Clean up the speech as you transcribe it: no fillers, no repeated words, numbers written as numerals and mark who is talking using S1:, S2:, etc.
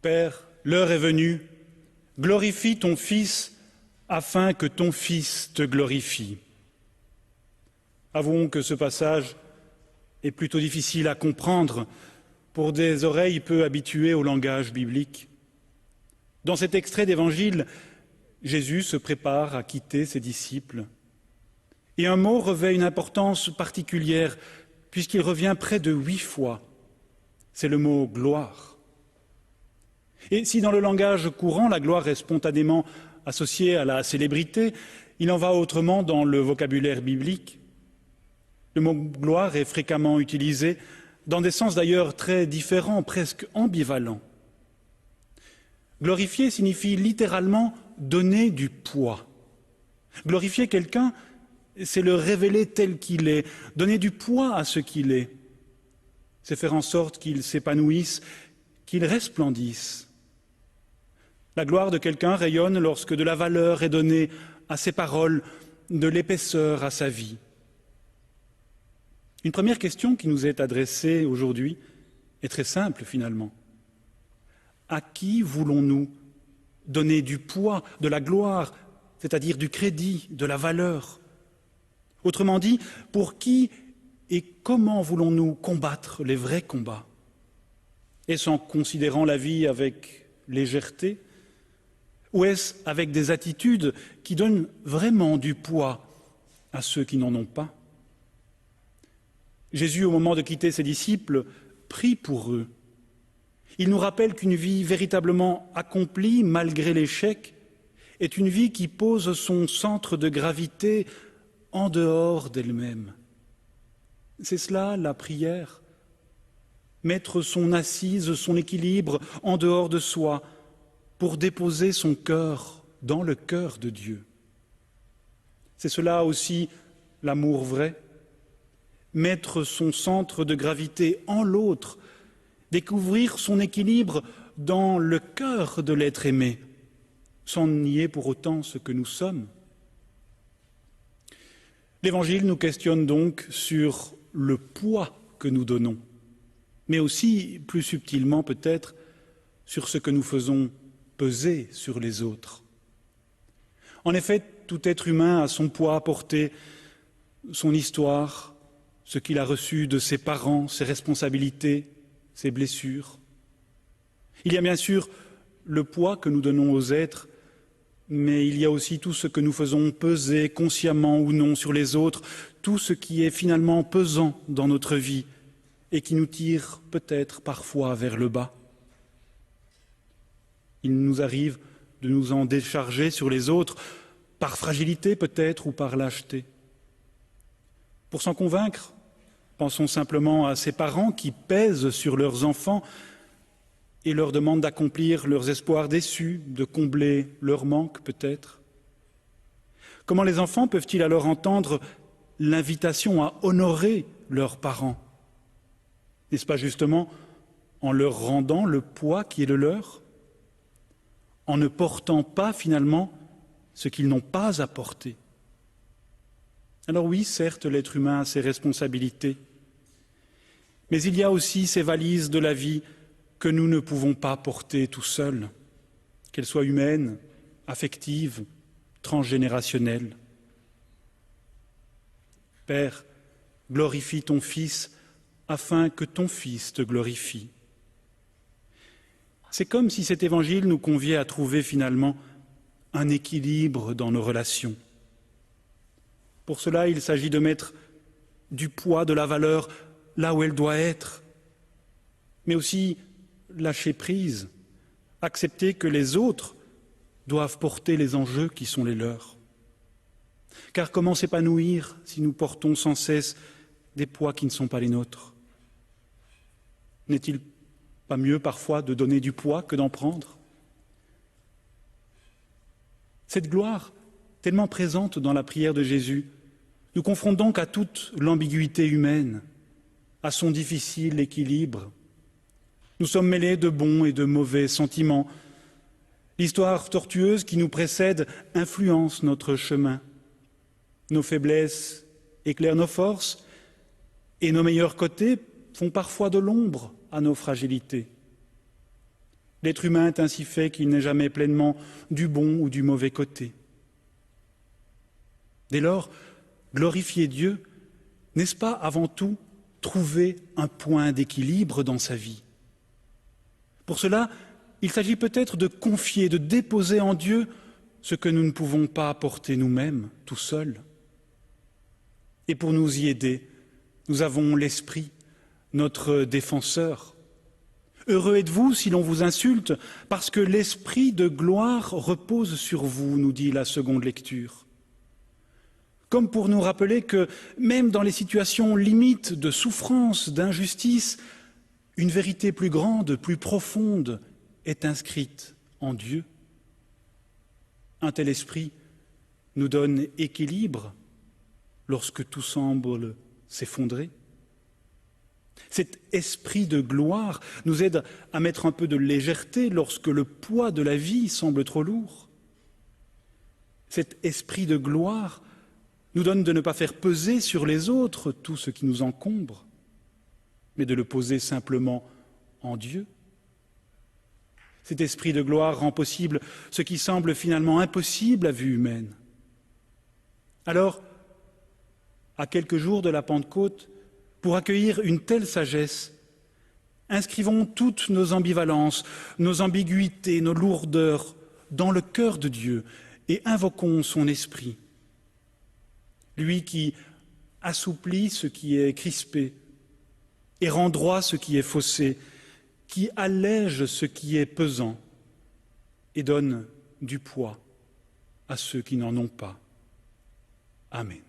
S1: Père, l'heure est venue, glorifie ton Fils afin que ton Fils te glorifie. Avouons que ce passage est plutôt difficile à comprendre pour des oreilles peu habituées au langage biblique. Dans cet extrait d'Évangile, Jésus se prépare à quitter ses disciples. Et un mot revêt une importance particulière puisqu'il revient près de 8 fois. C'est le mot « gloire ». Et si dans le langage courant, la gloire est spontanément associée à la célébrité, il en va autrement dans le vocabulaire biblique. Le mot « gloire » est fréquemment utilisé dans des sens d'ailleurs très différents, presque ambivalents. Glorifier signifie littéralement donner du poids. Glorifier quelqu'un, c'est le révéler tel qu'il est, donner du poids à ce qu'il est. C'est faire en sorte qu'il s'épanouisse, qu'il resplendisse. La gloire de quelqu'un rayonne lorsque de la valeur est donnée à ses paroles, de l'épaisseur à sa vie. Une première question qui nous est adressée aujourd'hui est très simple finalement. À qui voulons-nous donner du poids, de la gloire, c'est-à-dire du crédit, de la valeur? Autrement dit, pour qui et comment voulons-nous combattre les vrais combats? Est-ce en considérant la vie avec légèreté? Ou est-ce avec des attitudes qui donnent vraiment du poids à ceux qui n'en ont pas? Jésus, au moment de quitter ses disciples, prie pour eux. Il nous rappelle qu'une vie véritablement accomplie, malgré l'échec, est une vie qui pose son centre de gravité en dehors d'elle-même. C'est cela la prière. Mettre son assise, son équilibre en dehors de soi pour déposer son cœur dans le cœur de Dieu. C'est cela aussi l'amour vrai. Mettre son centre de gravité en l'autre, découvrir son équilibre dans le cœur de l'être aimé, sans nier pour autant ce que nous sommes. L'Évangile nous questionne donc sur le poids que nous donnons, mais aussi, plus subtilement peut-être, sur ce que nous faisons peser sur les autres. En effet, tout être humain a son poids à porter, son histoire, ce qu'il a reçu de ses parents, ses responsabilités, ses blessures. Il y a bien sûr le poids que nous donnons aux êtres, mais il y a aussi tout ce que nous faisons peser, consciemment ou non, sur les autres, tout ce qui est finalement pesant dans notre vie et qui nous tire peut-être parfois vers le bas. Il nous arrive de nous en décharger sur les autres, par fragilité peut-être ou par lâcheté. Pour s'en convaincre, pensons simplement à ces parents qui pèsent sur leurs enfants et leur demandent d'accomplir leurs espoirs déçus, de combler leurs manques peut-être. Comment les enfants peuvent-ils alors entendre l'invitation à honorer leurs parents? N'est-ce pas justement en leur rendant le poids qui est le leur? En ne portant pas finalement ce qu'ils n'ont pas à porter? Alors oui, certes, l'être humain a ses responsabilités, mais il y a aussi ces valises de la vie que nous ne pouvons pas porter tout seuls, qu'elles soient humaines, affectives, transgénérationnelles. Père, glorifie ton Fils afin que ton Fils te glorifie. C'est comme si cet évangile nous conviait à trouver finalement un équilibre dans nos relations. Pour cela, il s'agit de mettre du poids, de la valeur là où elle doit être, mais aussi lâcher prise, accepter que les autres doivent porter les enjeux qui sont les leurs. Car comment s'épanouir si nous portons sans cesse des poids qui ne sont pas les nôtres? N'est-il pas mieux parfois de donner du poids que d'en prendre? Cette gloire, tellement présente dans la prière de Jésus, nous confronte donc à toute l'ambiguïté humaine, à son difficile équilibre. Nous sommes mêlés de bons et de mauvais sentiments. L'histoire tortueuse qui nous précède influence notre chemin. Nos faiblesses éclairent nos forces et nos meilleurs côtés font parfois de l'ombre à nos fragilités. L'être humain est ainsi fait qu'il n'est jamais pleinement du bon ou du mauvais côté. Dès lors, glorifier Dieu, n'est-ce pas avant tout trouver un point d'équilibre dans sa vie? Pour cela, il s'agit peut-être de confier, de déposer en Dieu ce que nous ne pouvons pas apporter nous-mêmes, tout seuls. Et pour nous y aider, nous avons l'Esprit, notre défenseur. Heureux êtes-vous si l'on vous insulte, parce que l'Esprit de gloire repose sur vous, nous dit la seconde lecture. Comme pour nous rappeler que même dans les situations limites de souffrance, d'injustice, une vérité plus grande, plus profonde est inscrite en Dieu. Un tel esprit nous donne équilibre lorsque tout semble s'effondrer. Cet esprit de gloire nous aide à mettre un peu de légèreté lorsque le poids de la vie semble trop lourd. Cet esprit de gloire nous donne de ne pas faire peser sur les autres tout ce qui nous encombre, mais de le poser simplement en Dieu. Cet esprit de gloire rend possible ce qui semble finalement impossible à vue humaine. Alors, à quelques jours de la Pentecôte, pour accueillir une telle sagesse, inscrivons toutes nos ambivalences, nos ambiguïtés, nos lourdeurs dans le cœur de Dieu et invoquons son esprit. Lui qui assouplit ce qui est crispé et rend droit ce qui est faussé, qui allège ce qui est pesant et donne du poids à ceux qui n'en ont pas. Amen.